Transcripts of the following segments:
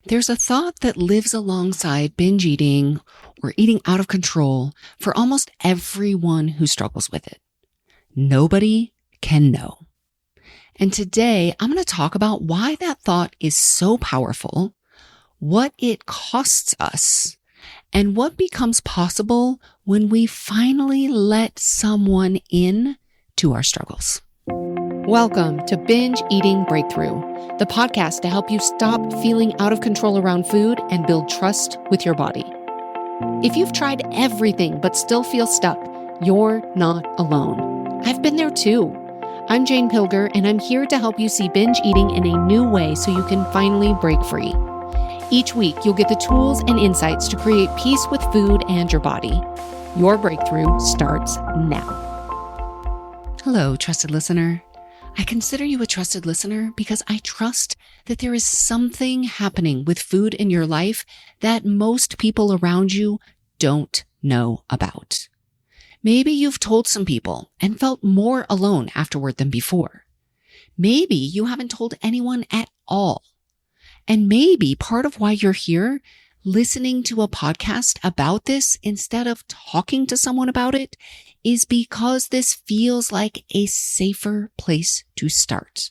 There's a thought that lives alongside binge eating or eating out of control for almost everyone who struggles with it. Nobody can know. And today I'm going to talk about why that thought is so powerful, what it costs us, and what becomes possible when we finally let someone in to our struggles. Welcome to Binge Eating Breakthrough, the podcast to help you stop feeling out of control around food and build trust with your body. If you've tried everything but still feel stuck, you're not alone. I've been there too. I'm Jane Pilger, and I'm here to help you see binge eating in a new way so you can finally break free. Each week, you'll get the tools and insights to create peace with food and your body. Your breakthrough starts now. Hello, trusted listener. I consider you a trusted listener because I trust that there is something happening with food in your life that most people around you don't know about. Maybe you've told some people and felt more alone afterward than before. Maybe you haven't told anyone at all. And maybe part of why you're here listening to a podcast about this instead of talking to someone about it is because this feels like a safer place to start.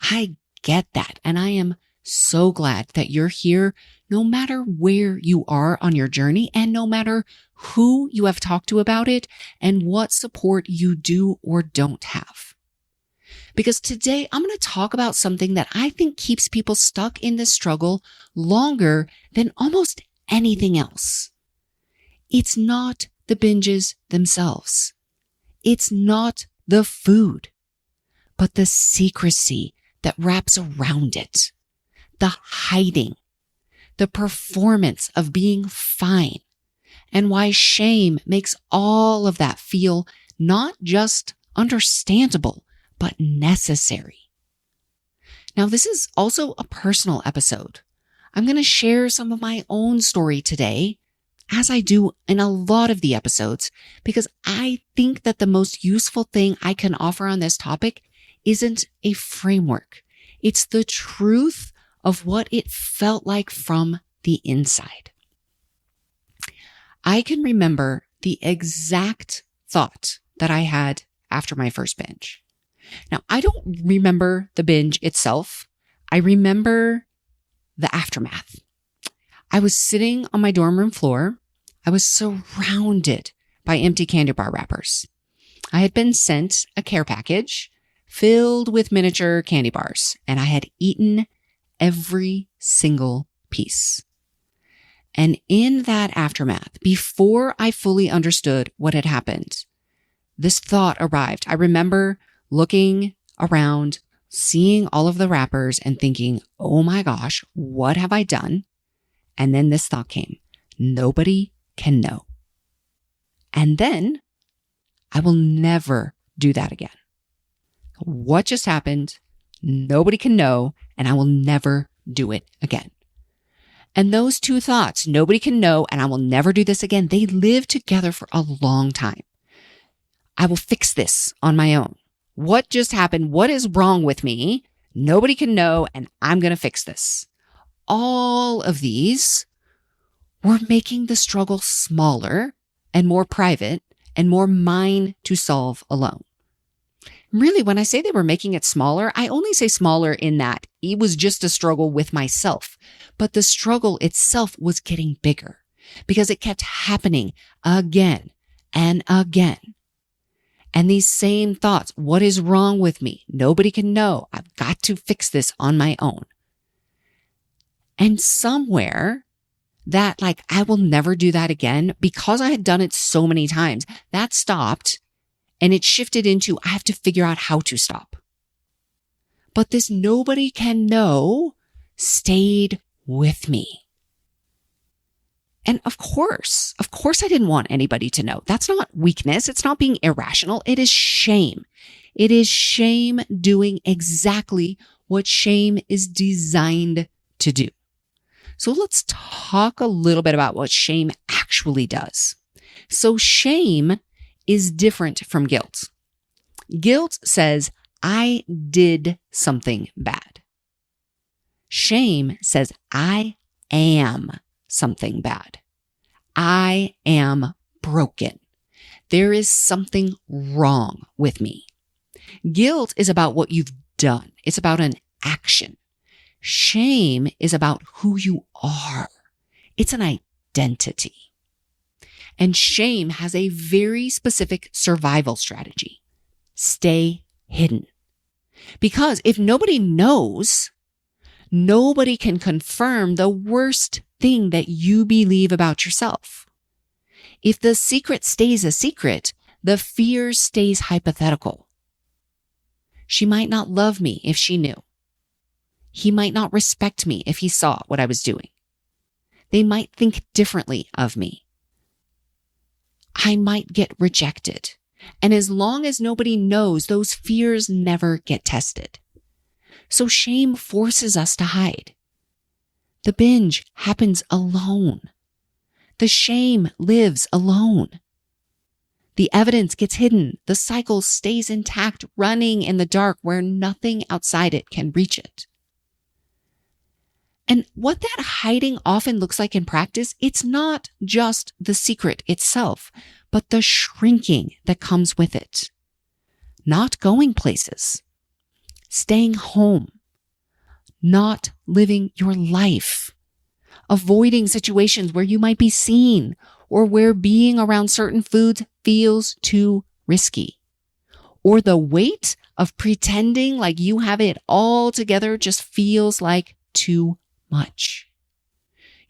I get that, and I am so glad that you're here no matter where you are on your journey and no matter who you have talked to about it and what support you do or don't have. Because today I'm going to talk about something that I think keeps people stuck in this struggle longer than almost anything else. It's not the binges themselves. It's not the food, but the secrecy that wraps around it, the hiding, the performance of being fine, and why shame makes all of that feel not just understandable, but necessary. Now, this is also a personal episode. I'm going to share some of my own story today, as I do in a lot of the episodes, because I think that the most useful thing I can offer on this topic isn't a framework. It's the truth of what it felt like from the inside. I can remember the exact thought that I had after my first binge. Now, I don't remember the binge itself. I remember the aftermath. I was sitting on my dorm room floor. I was surrounded by empty candy bar wrappers. I had been sent a care package filled with miniature candy bars, and I had eaten every single piece. And in that aftermath, before I fully understood what had happened, this thought arrived. I remember looking around, seeing all of the wrappers and thinking, oh my gosh, what have I done? And then this thought came, nobody can know. And then I will never do that again. What just happened? Nobody can know, and I will never do it again. And those two thoughts, nobody can know, and I will never do this again, they live together for a long time. I will fix this on my own. What just happened? What is wrong with me? Nobody can know, and I'm going to fix this. All of these were making the struggle smaller and more private and more mine to solve alone. Really, when I say they were making it smaller, I only say smaller in that it was just a struggle with myself. But the struggle itself was getting bigger because it kept happening again and again. And these same thoughts, what is wrong with me? Nobody can know. I've got to fix this on my own. And somewhere that I will never do that again, because I had done it so many times, that stopped and it shifted into I have to figure out how to stop. But this nobody can know stayed with me. And of course I didn't want anybody to know. That's not weakness. It's not being irrational. It is shame. It is shame doing exactly what shame is designed to do. So let's talk a little bit about what shame actually does. So shame is different from guilt. Guilt says, I did something bad. Shame says, I am something bad. I am broken. There is something wrong with me. Guilt is about what you've done. It's about an action. Shame is about who you are. It's an identity. And shame has a very specific survival strategy. Stay hidden. Because if nobody knows, nobody can confirm the worst thing that you believe about yourself. If the secret stays a secret, the fear stays hypothetical. She might not love me if she knew. He might not respect me if he saw what I was doing. They might think differently of me. I might get rejected. And as long as nobody knows, those fears never get tested. So shame forces us to hide. The binge happens alone. The shame lives alone. The evidence gets hidden. The cycle stays intact, running in the dark where nothing outside it can reach it. And what that hiding often looks like in practice, it's not just the secret itself, but the shrinking that comes with it. Not going places, staying home, not living your life, avoiding situations where you might be seen or where being around certain foods feels too risky, or the weight of pretending like you have it all together just feels like too much.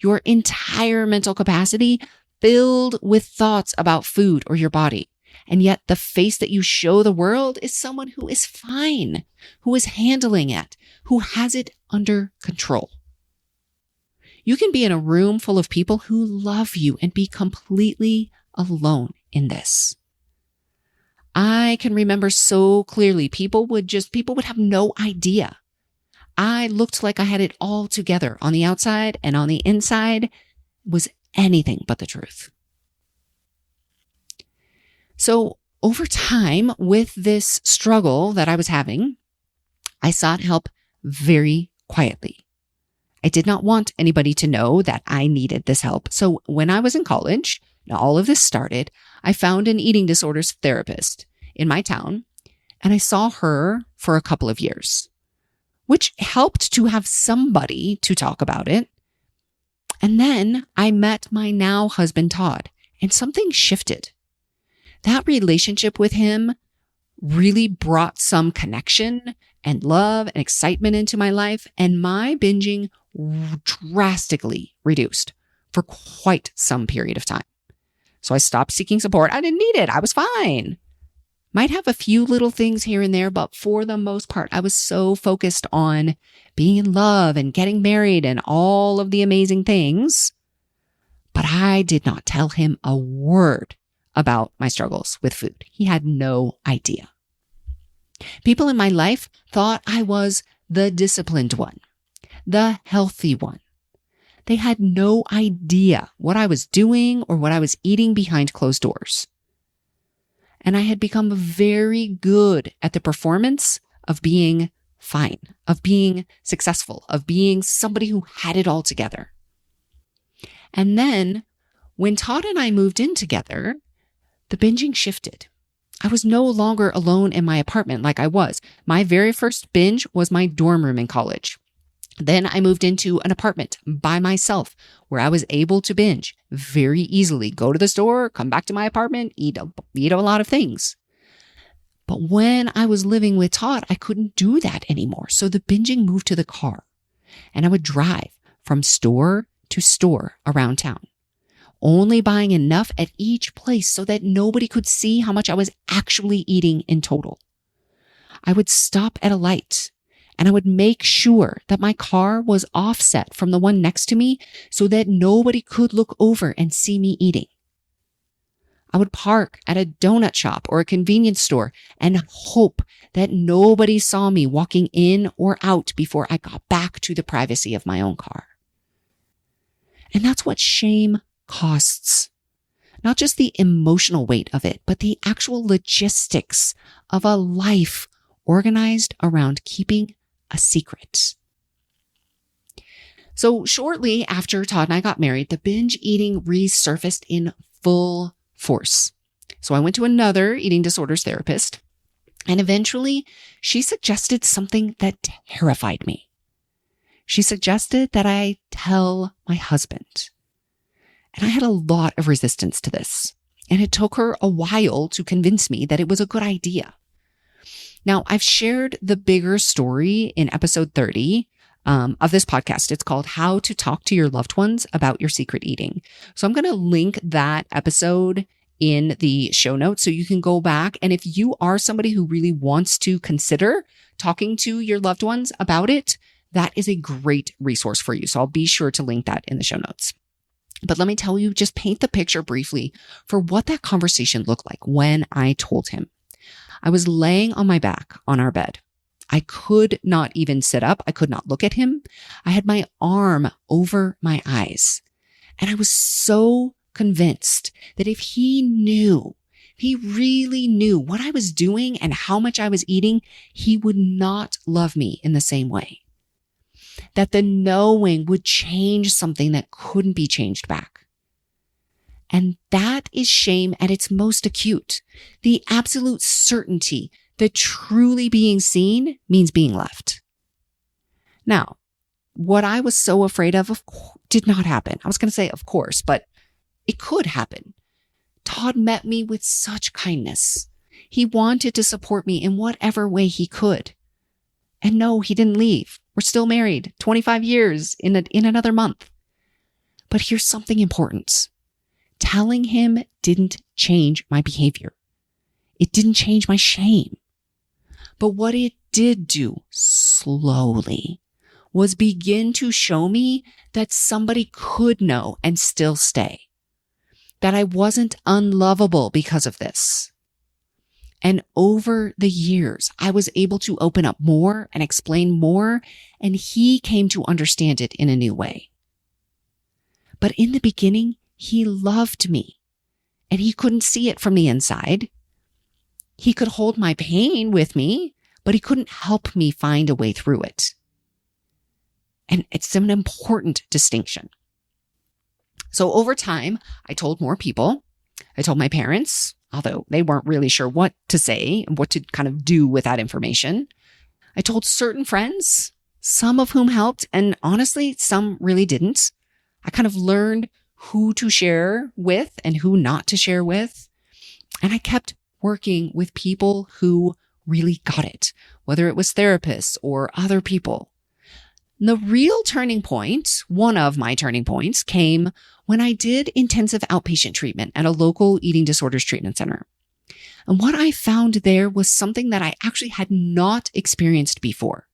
Your entire mental capacity filled with thoughts about food or your body. And yet the face that you show the world is someone who is fine, who is handling it, who has it under control. You can be in a room full of people who love you and be completely alone in this. I can remember so clearly, people would have no idea. I looked like I had it all together on the outside, and on the inside was anything but the truth. So over time, with this struggle that I was having, I sought help very quietly. I did not want anybody to know that I needed this help. So when I was in college, and all of this started, I found an eating disorders therapist in my town, and I saw her for a couple of years, which helped to have somebody to talk about it. And then I met my now husband, Todd, and something shifted. That relationship with him really brought some connection and love and excitement into my life, and my binging drastically reduced for quite some period of time. So I stopped seeking support. I didn't need it. I was fine. Might have a few little things here and there, but for the most part, I was so focused on being in love and getting married and all of the amazing things. But I did not tell him a word about my struggles with food. He had no idea. People in my life thought I was the disciplined one, the healthy one. They had no idea what I was doing or what I was eating behind closed doors. And I had become very good at the performance of being fine, of being successful, of being somebody who had it all together. And then when Todd and I moved in together, the binging shifted. I was no longer alone in my apartment like I was. My very first binge was my dorm room in college. Then I moved into an apartment by myself where I was able to binge very easily, go to the store, come back to my apartment, eat a lot of things. But when I was living with Todd, I couldn't do that anymore. So the binging moved to the car, and I would drive from store to store around town, only buying enough at each place so that nobody could see how much I was actually eating in total. I would stop at a light, and I would make sure that my car was offset from the one next to me so that nobody could look over and see me eating. I would park at a donut shop or a convenience store and hope that nobody saw me walking in or out before I got back to the privacy of my own car. And that's what shame costs. Not just the emotional weight of it, but the actual logistics of a life organized around keeping a secret. So shortly after Todd and I got married, the binge eating resurfaced in full force. So I went to another eating disorders therapist, and eventually she suggested something that terrified me. She suggested that I tell my husband. And I had a lot of resistance to this, and it took her a while to convince me that it was a good idea. Now, I've shared the bigger story in episode 30 of this podcast. It's called How to Talk to Your Loved Ones About Your Secret Eating. So I'm going to link that episode in the show notes so you can go back. And if you are somebody who really wants to consider talking to your loved ones about it, that is a great resource for you. So I'll be sure to link that in the show notes. But let me tell you, just paint the picture briefly for what that conversation looked like when I told him. I was laying on my back on our bed. I could not even sit up. I could not look at him. I had my arm over my eyes. And I was so convinced that if he really knew what I was doing and how much I was eating, he would not love me in the same way. That the knowing would change something that couldn't be changed back. And that is shame at its most acute. The absolute certainty that truly being seen means being left. Now, what I was so afraid of course, did not happen. I was going to say, of course, but it could happen. Todd met me with such kindness. He wanted to support me in whatever way he could. And no, he didn't leave. We're still married 25 years in another month. But here's something important. Telling him didn't change my behavior. It didn't change my shame. But what it did do slowly was begin to show me that somebody could know and still stay. That I wasn't unlovable because of this. And over the years, I was able to open up more and explain more, and he came to understand it in a new way. But in the beginning, he loved me, and he couldn't see it from the inside. He could hold my pain with me, but he couldn't help me find a way through it. And it's an important distinction. So over time, I told more people. I told my parents, although they weren't really sure what to say and what to kind of do with that information. I told certain friends, some of whom helped, and honestly, some really didn't. I kind of learned who to share with and who not to share with. And I kept working with people who really got it, whether it was therapists or other people. And the real turning point, one of my turning points, came when I did intensive outpatient treatment at a local eating disorders treatment center. And what I found there was something that I actually had not experienced before.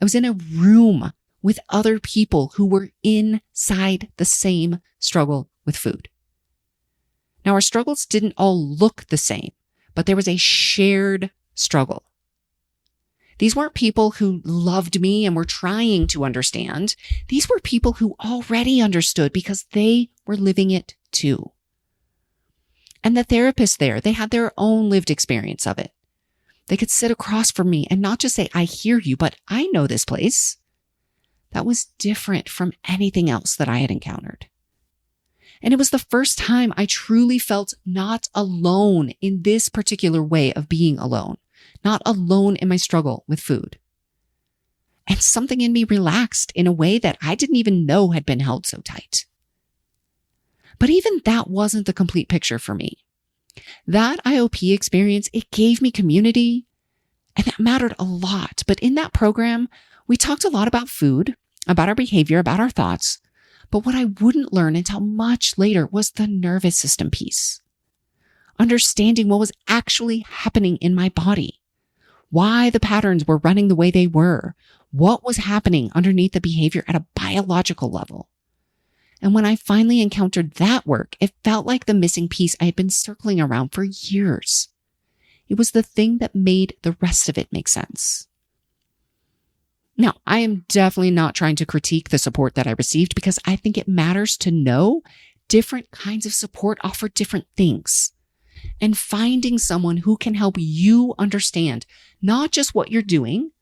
I was in a room with other people who were inside the same struggle with food. Now, our struggles didn't all look the same, but there was a shared struggle. These weren't people who loved me and were trying to understand. These were people who already understood because they were living it too. And the therapists there, they had their own lived experience of it. They could sit across from me and not just say, I hear you, but I know this place. That was different from anything else that I had encountered. And it was the first time I truly felt not alone in this particular way of being alone. Not alone in my struggle with food. And something in me relaxed in a way that I didn't even know had been held so tight. But even that wasn't the complete picture for me. That IOP experience, it gave me community, and that mattered a lot. But in that program, we talked a lot about food, about our behavior, about our thoughts. But what I wouldn't learn until much later was the nervous system piece. Understanding what was actually happening in my body. Why the patterns were running the way they were. What was happening underneath the behavior at a biological level. And when I finally encountered that work, it felt like the missing piece I had been circling around for years. It was the thing that made the rest of it make sense. Now, I am definitely not trying to critique the support that I received because I think it matters to know different kinds of support offer different things. And finding someone who can help you understand not just what you're doing,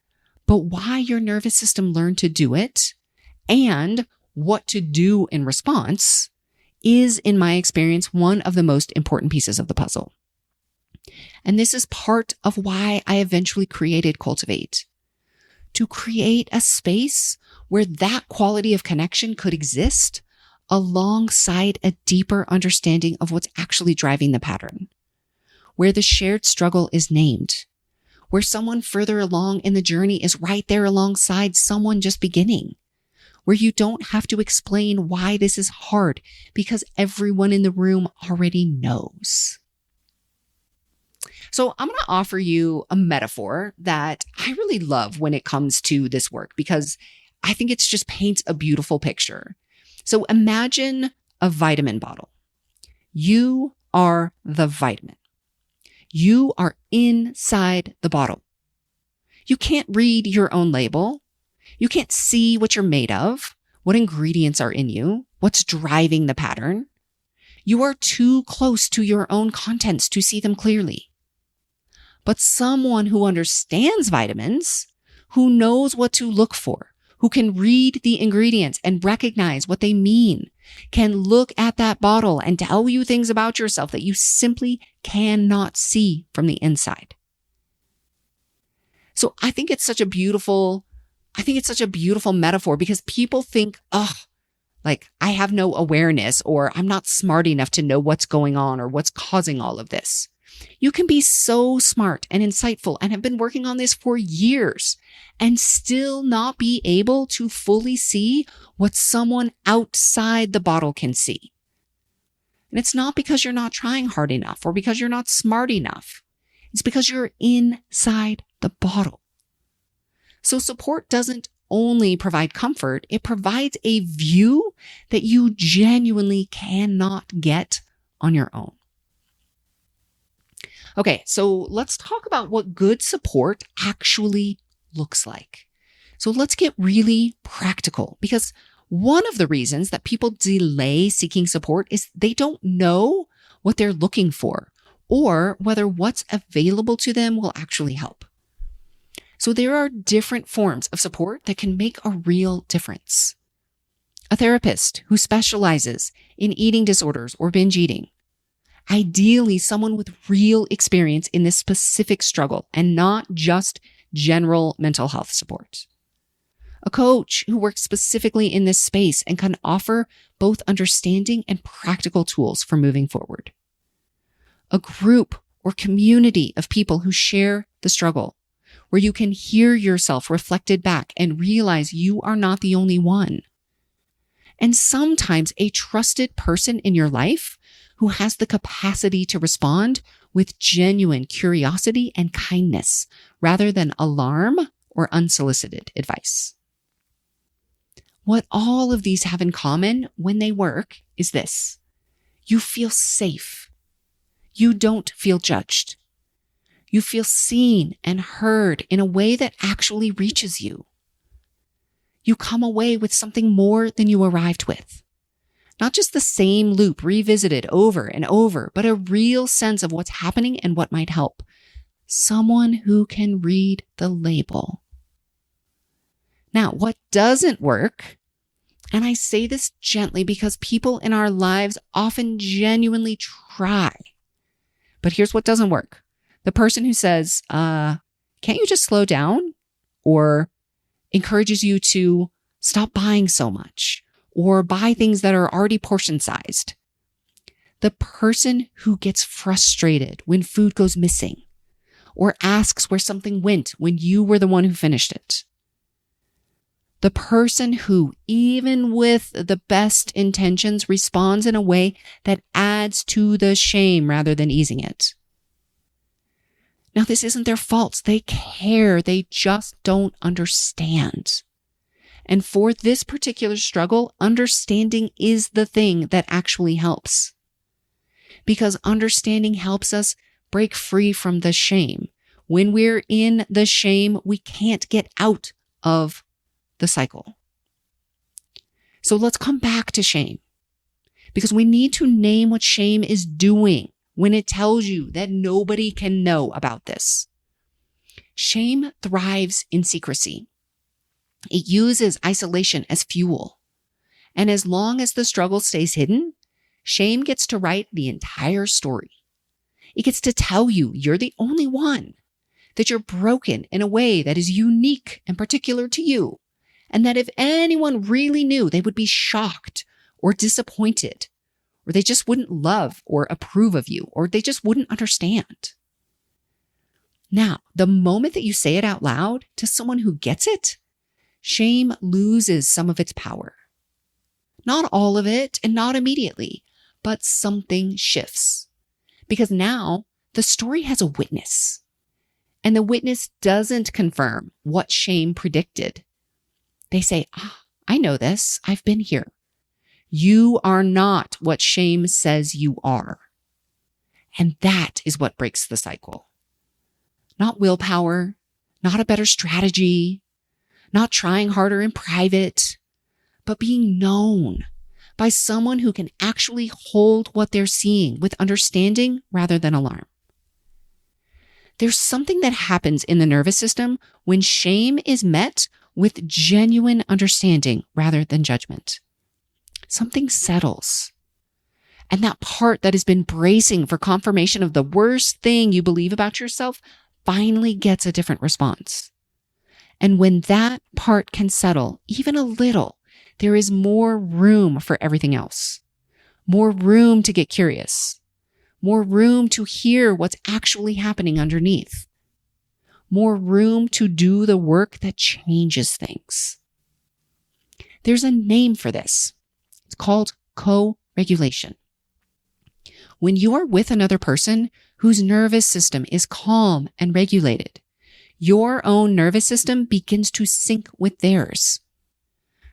but why your nervous system learned to do it and what to do in response is, in my experience, one of the most important pieces of the puzzle. And this is part of why I eventually created Cultivate, to create a space where that quality of connection could exist alongside a deeper understanding of what's actually driving the pattern, where the shared struggle is named, where someone further along in the journey is right there alongside someone just beginning, where you don't have to explain why this is hard because everyone in the room already knows. So I'm going to offer you a metaphor that I really love when it comes to this work because I think it just paints a beautiful picture. So imagine a vitamin bottle. You are the vitamin. You are inside the bottle. You can't read your own label. You can't see what you're made of, what ingredients are in you, what's driving the pattern. You are too close to your own contents to see them clearly. But someone who understands vitamins, who knows what to look for, who can read the ingredients and recognize what they mean, can look at that bottle and tell you things about yourself that you simply cannot see from the inside. So I think it's such a beautiful metaphor because people think, like I have no awareness or I'm not smart enough to know what's going on or what's causing all of this. You can be so smart and insightful and have been working on this for years and still not be able to fully see what someone outside the bottle can see. And it's not because you're not trying hard enough or because you're not smart enough. It's because you're inside the bottle. So support doesn't only provide comfort, it provides a view that you genuinely cannot get on your own. Okay, so let's talk about what good support actually looks like. So let's get really practical because one of the reasons that people delay seeking support is they don't know what they're looking for or whether what's available to them will actually help. So there are different forms of support that can make a real difference. A therapist who specializes in eating disorders or binge eating. Ideally, someone with real experience in this specific struggle and not just general mental health support. A coach who works specifically in this space and can offer both understanding and practical tools for moving forward. A group or community of people who share the struggle, where you can hear yourself reflected back and realize you are not the only one. And sometimes a trusted person in your life who has the capacity to respond with genuine curiosity and kindness rather than alarm or unsolicited advice. What all of these have in common when they work is this. You feel safe. You don't feel judged. You feel seen and heard in a way that actually reaches you. You come away with something more than you arrived with. Not just the same loop revisited over and over, but a real sense of what's happening and what might help. Someone who can read the label. Now, what doesn't work, and I say this gently because people in our lives often genuinely try, but here's what doesn't work. The person who says, can't you just slow down? Or encourages you to stop buying so much or buy things that are already portion sized. The person who gets frustrated when food goes missing or asks where something went when you were the one who finished it. The person who, even with the best intentions, responds in a way that adds to the shame rather than easing it. Now, this isn't their fault. They care. They just don't understand. And for this particular struggle, understanding is the thing that actually helps. Because understanding helps us break free from the shame. When we're in the shame, we can't get out of the cycle. So let's come back to shame. Because we need to name what shame is doing when it tells you that nobody can know about this. Shame thrives in secrecy. It uses isolation as fuel. And as long as the struggle stays hidden, shame gets to write the entire story. It gets to tell you you're the only one, that you're broken in a way that is unique and particular to you, and that if anyone really knew, they would be shocked or disappointed, or they just wouldn't love or approve of you, or they just wouldn't understand. Now, the moment that you say it out loud to someone who gets it, shame loses some of its power. Not all of it and not immediately, but something shifts. Because now the story has a witness. And the witness doesn't confirm what shame predicted. They say, I know this. I've been here. You are not what shame says you are. And that is what breaks the cycle. Not willpower, not a better strategy, not trying harder in private, but being known by someone who can actually hold what they're seeing with understanding rather than alarm. There's something that happens in the nervous system when shame is met with genuine understanding rather than judgment. Something settles. And that part that has been bracing for confirmation of the worst thing you believe about yourself finally gets a different response. And when that part can settle, even a little, there is more room for everything else. More room to get curious. More room to hear what's actually happening underneath. More room to do the work that changes things. There's a name for this. It's called co-regulation. When you are with another person whose nervous system is calm and regulated, your own nervous system begins to sync with theirs.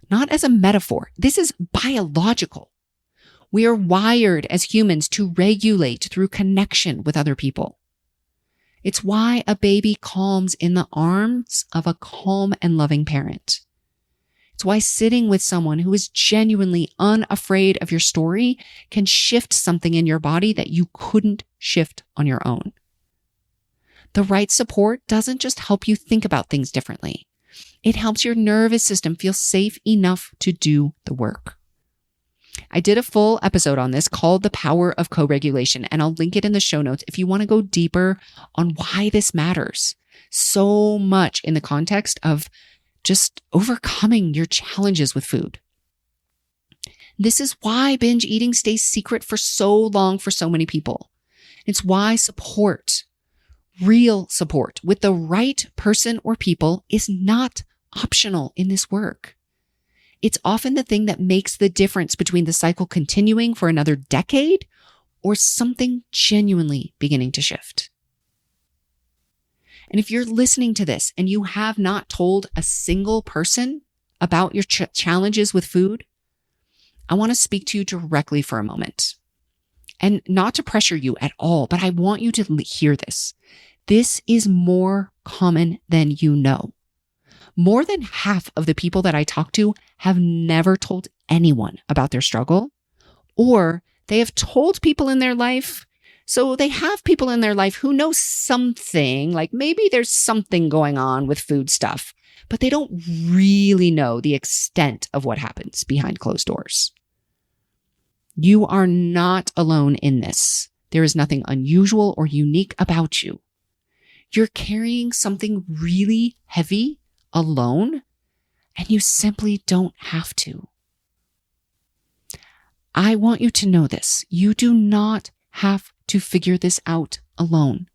Not as a metaphor. This is biological. We are wired as humans to regulate through connection with other people. It's why a baby calms in the arms of a calm and loving parent. It's why sitting with someone who is genuinely unafraid of your story can shift something in your body that you couldn't shift on your own. The right support doesn't just help you think about things differently. It helps your nervous system feel safe enough to do the work. I did a full episode on this called The Power of Co-Regulation, and I'll link it in the show notes if you want to go deeper on why this matters so much in the context of just overcoming your challenges with food. This is why binge eating stays secret for so long for so many people. It's why support, real support with the right person or people is not optional in this work. It's often the thing that makes the difference between the cycle continuing for another decade or something genuinely beginning to shift. And if you're listening to this and you have not told a single person about your challenges with food, I want to speak to you directly for a moment. And not to pressure you at all, but I want you to hear this. This is more common than you know. More than half of the people that I talk to have never told anyone about their struggle, or they have told people in their life. So they have people in their life who know something, like maybe there's something going on with food stuff, but they don't really know the extent of what happens behind closed doors. You are not alone in this. There is nothing unusual or unique about you. You're carrying something really heavy alone, and you simply don't have to. I want you to know this. You do not have to figure this out alone.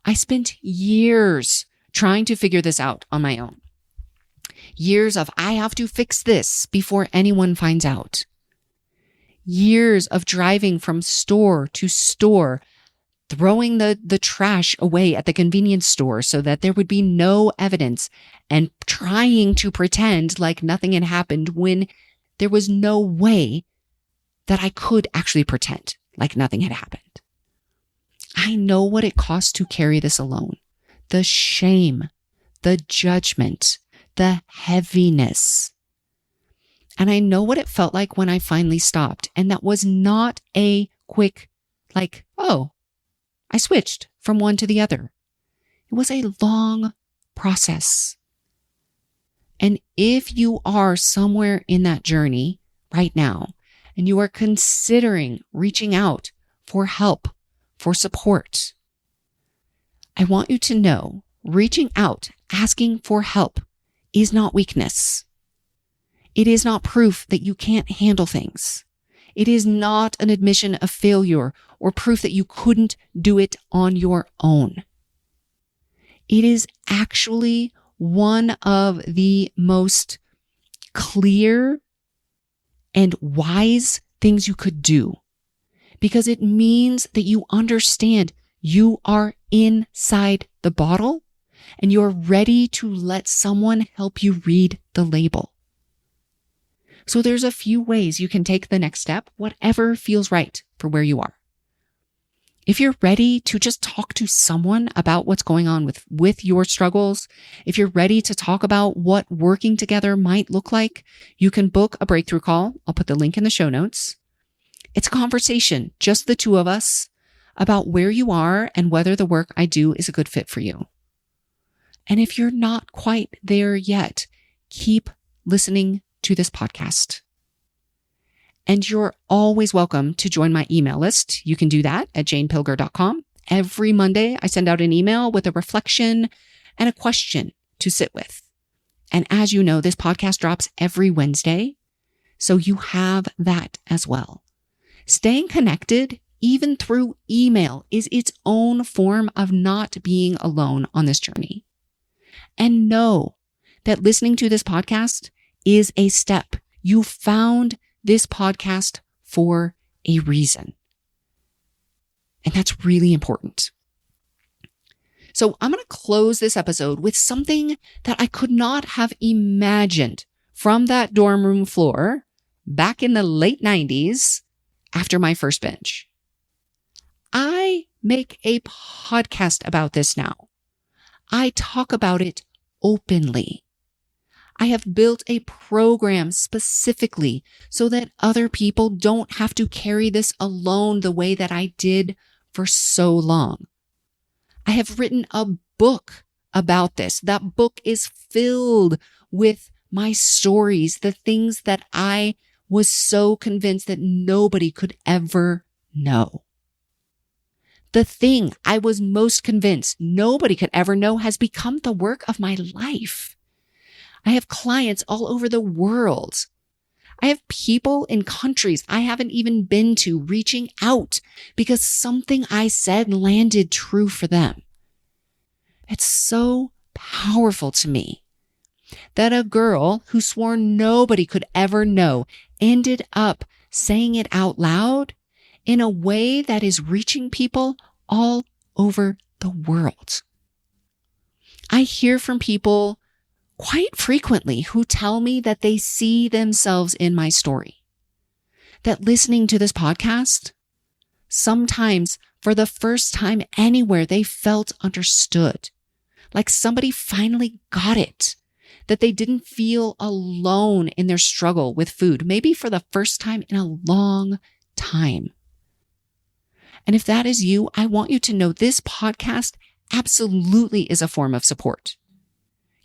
I spent years trying to figure this out on my own. Years of, I have to fix this before anyone finds out. Years of driving from store to store, throwing the trash away at the convenience store so that there would be no evidence, and trying to pretend like nothing had happened when there was no way that I could actually pretend like nothing had happened. I know what it costs to carry this alone. The shame, the judgment, the heaviness. And I know what it felt like when I finally stopped. And that was not a quick, like, oh, I switched from one to the other. It was a long process. And if you are somewhere in that journey right now, and you are considering reaching out for help, for support, I want you to know reaching out, asking for help is not weakness. It is not proof that you can't handle things. It is not an admission of failure or proof that you couldn't do it on your own. It is actually one of the most clear and wise things you could do, because it means that you understand you are inside the bottle and you're ready to let someone help you read the label. So there's a few ways you can take the next step, whatever feels right for where you are. If you're ready to just talk to someone about what's going on with your struggles, if you're ready to talk about what working together might look like, you can book a breakthrough call. I'll put the link in the show notes. It's a conversation, just the two of us, about where you are and whether the work I do is a good fit for you. And if you're not quite there yet, keep listening to this podcast. And you're always welcome to join my email list. You can do that at janepilger.com. Every Monday, I send out an email with a reflection and a question to sit with. And as you know, this podcast drops every Wednesday, so you have that as well. Staying connected, even through email, is its own form of not being alone on this journey. And know that listening to this podcast is a step. You found this podcast for a reason. And that's really important. So I'm going to close this episode with something that I could not have imagined from that dorm room floor back in the late 90s after my first binge. I make a podcast about this now. I talk about it openly. I have built a program specifically so that other people don't have to carry this alone the way that I did for so long. I have written a book about this. That book is filled with my stories, the things that I was so convinced that nobody could ever know. The thing I was most convinced nobody could ever know has become the work of my life. I have clients all over the world. I have people in countries I haven't even been to reaching out because something I said landed true for them. It's so powerful to me that a girl who swore nobody could ever know ended up saying it out loud in a way that is reaching people all over the world. I hear from people quite frequently who tell me that they see themselves in my story. That listening to this podcast, sometimes for the first time anywhere, they felt understood. Like somebody finally got it. That they didn't feel alone in their struggle with food, maybe for the first time in a long time. And if that is you, I want you to know this podcast absolutely is a form of support.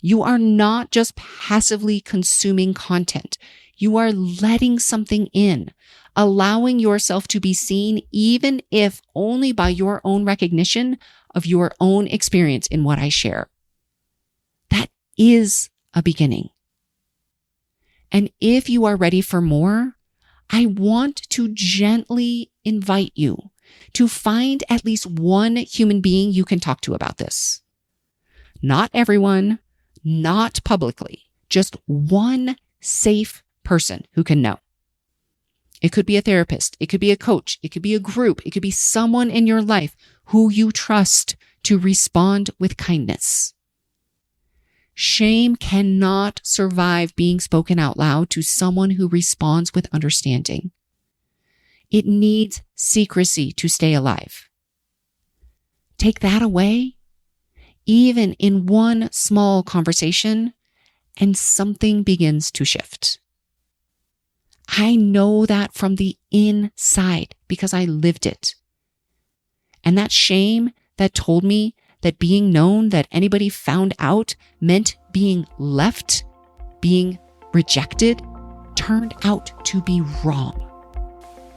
You are not just passively consuming content. You are letting something in, allowing yourself to be seen, even if only by your own recognition of your own experience in what I share. That is a beginning. And if you are ready for more, I want to gently invite you to find at least one human being you can talk to about this. Not everyone, not publicly, just one safe person who can know. It could be a therapist. It could be a coach. It could be a group. It could be someone in your life who you trust to respond with kindness. Shame cannot survive being spoken out loud to someone who responds with understanding. It needs secrecy to stay alive. Take that away, even in one small conversation, and something begins to shift. I know that from the inside because I lived it. And that shame that told me that being known, that anybody found out, meant being left, being rejected turned out to be wrong.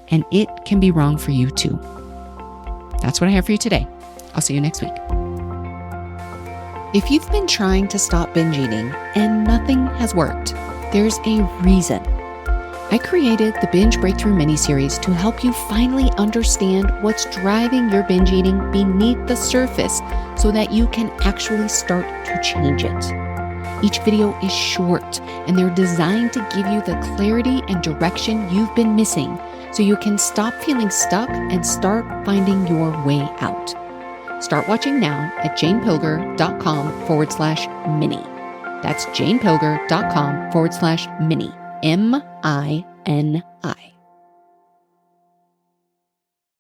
And it can be wrong for you too. That's what I have for you today. I'll see you next week. If you've been trying to stop binge eating and nothing has worked, there's a reason. I created the Binge Breakthrough miniseries to help you finally understand what's driving your binge eating beneath the surface so that you can actually start to change it. Each video is short and they're designed to give you the clarity and direction you've been missing so you can stop feeling stuck and start finding your way out. Start watching now at janepilger.com/mini. That's janepilger.com/mini. MINI.